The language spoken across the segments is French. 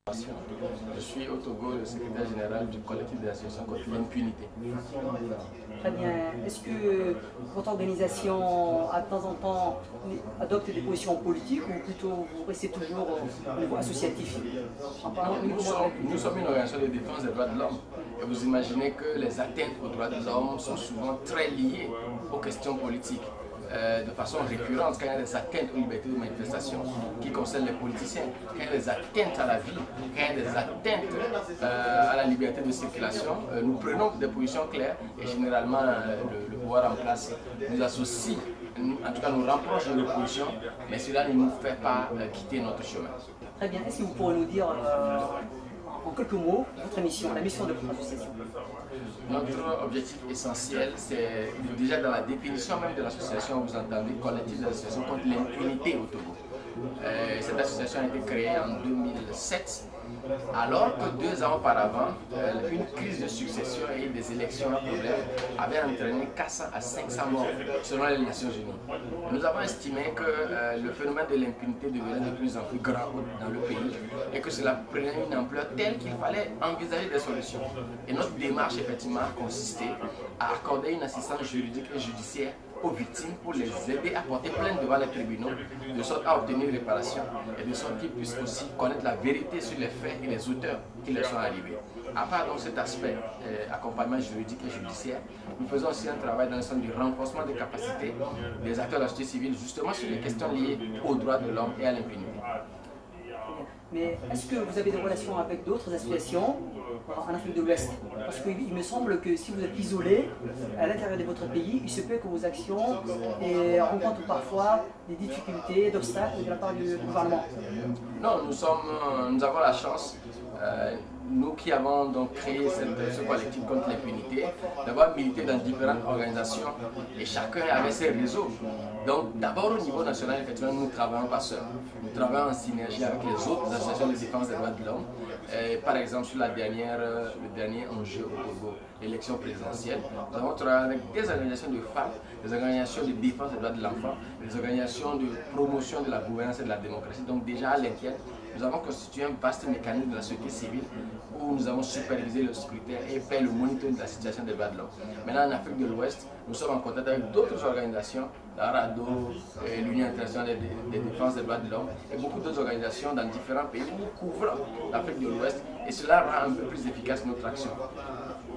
Je suis au Togo le secrétaire général du collectif des associations contre l'impunité. Très bien. Est-ce que votre organisation, à temps en temps, adopte des positions politiques ou plutôt vous restez toujours au niveau associatif? Nous sommes une organisation de défense des droits de l'homme. Et vous imaginez que les atteintes aux droits de l'homme sont souvent très liées aux questions politiques. De façon récurrente, quand il y a des atteintes aux libertés de manifestation qui concernent les politiciens, quand il y a des atteintes à la vie, quand il y a des atteintes à la liberté de circulation, nous prenons des positions claires et généralement le pouvoir en place nous associe, en tout cas nous rapproche de nos positions, mais cela ne nous fait pas quitter notre chemin. Très bien. Est-ce que vous pourrez nous dire en quelques mots votre mission, la mission de votre association? Notre objectif essentiel, c'est déjà dans la définition même de l'association, vous entendez collectif d'association contre l'impunité au Togo. Cette association a été créée en 2007, alors que 2 ans auparavant, une crise de succession et des élections à problème avaient entraîné 400 à 500 morts selon les Nations Unies. Nous avons estimé que le phénomène de l'impunité devenait de plus en plus grave dans le pays et que cela prenait une ampleur telle qu'il fallait envisager des solutions. Et notre démarche effectivement a consisté à accorder une assistance juridique et judiciaire aux victimes pour les aider à porter plainte devant les tribunaux, de sorte à obtenir réparation et de sorte qu'ils puissent aussi connaître la vérité sur les faits et les auteurs qui leur sont arrivés. À part donc cet aspect accompagnement juridique et judiciaire, nous faisons aussi un travail dans le sens du renforcement des capacités des acteurs de la société civile justement sur les questions liées aux droits de l'homme et à l'impunité. Mais est-ce que vous avez des relations avec d'autres associations en Afrique de l'Ouest? Parce qu'il me semble que si vous êtes isolé à l'intérieur de votre pays, il se peut que vos actions rencontrent parfois des difficultés, d'obstacles de la part du gouvernement. Non, nous avons la chance, nous qui avons donc créé ce collectif contre l'impunité, d'avoir milité dans différentes organisations et chacun avait ses réseaux. Donc d'abord au niveau national, effectivement, nous ne travaillons pas seuls. Nous travaillons en synergie avec les autres associations de défense des droits de l'homme. Par exemple, sur le dernier enjeu au Togo, l'élection présidentielle, nous avons travaillé avec des organisations de femmes, des organisations de défense des droits de l'enfant, des organisations de promotion de la gouvernance et de la démocratie. Donc déjà à l'interne, nous avons constitué un vaste mécanisme de la société civile où nous avons supervisé le scrutin et fait le monitoring de la situation des droits de l'homme. Maintenant en Afrique de l'Ouest, nous sommes en contact avec d'autres organisations, la RADO, l'Union internationale des défenses des droits de l'homme et beaucoup d'autres organisations dans différents pays où nous couvrons l'Afrique de l'Ouest et cela rend un peu plus efficace notre action.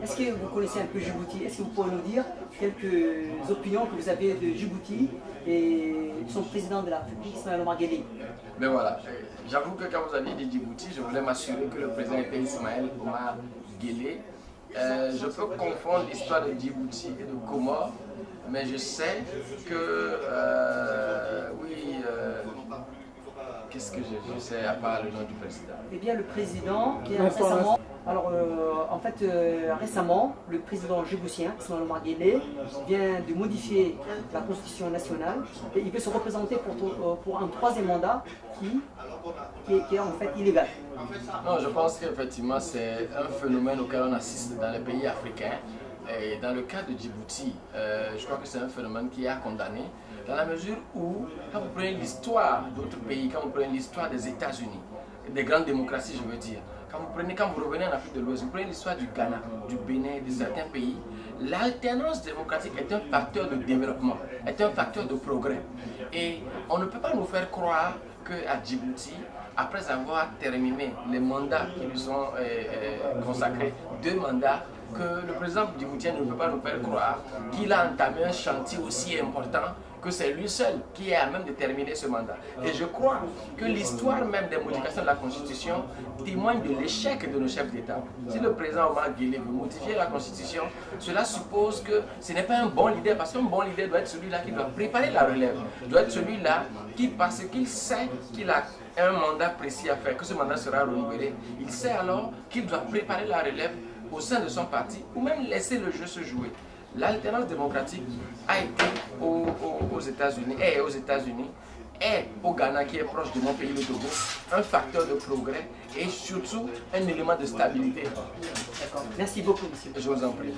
Est-ce que vous connaissez un peu Djibouti? Est-ce que vous pourrez nous dire quelques opinions que vous avez de Djibouti et de son président de la République, Ismaël Omar Guelleh? Mais voilà, j'avoue que quand vous aviez dit Djibouti, je voulais m'assurer que le président était Ismaël Omar Guelleh. Je peux confondre l'histoire de Djibouti et de Comores, mais je sais que, qu'est-ce que je sais à part le nom du président? Eh bien, le président qui est récemment... Alors, récemment, le président djiboutien, Ismaël Omar Guelleh, vient de modifier la constitution nationale et il veut se représenter pour un 3e mandat qui est en fait illégal. Non, je pense qu'effectivement c'est un phénomène auquel on assiste dans les pays africains. Et dans le cas de Djibouti, je crois que c'est un phénomène qui est à condamner dans la mesure où, quand vous prenez l'histoire d'autres pays, quand vous prenez l'histoire des États-Unis, des grandes démocraties je veux dire, quand vous revenez en Afrique de l'Ouest, vous prenez l'histoire du Ghana, du Bénin, de certains pays, l'alternance démocratique est un facteur de développement, est un facteur de progrès. Et on ne peut pas nous faire croire qu'à Djibouti, après avoir terminé les mandats qui lui sont consacrés, 2 mandats, que le président djiboutien ne peut pas nous faire croire qu'il a entamé un chantier aussi important que c'est lui seul qui est à même de terminer ce mandat. Et je crois que l'histoire même des modifications de la Constitution témoigne de l'échec de nos chefs d'État. Si le président Omar Guelleh veut modifier la Constitution, cela suppose que ce n'est pas un bon leader, parce qu'un bon leader doit être celui-là qui doit préparer la relève, doit être celui-là qui, parce qu'il sait qu'il a un mandat précis à faire, que ce mandat sera renouvelé, il sait alors qu'il doit préparer la relève au sein de son parti ou même laisser le jeu se jouer. L'alternance démocratique a été aux États-Unis et au Ghana qui est proche de mon pays, le Togo, un facteur de progrès et surtout un élément de stabilité. D'accord. Merci beaucoup, monsieur. Je vous en prie.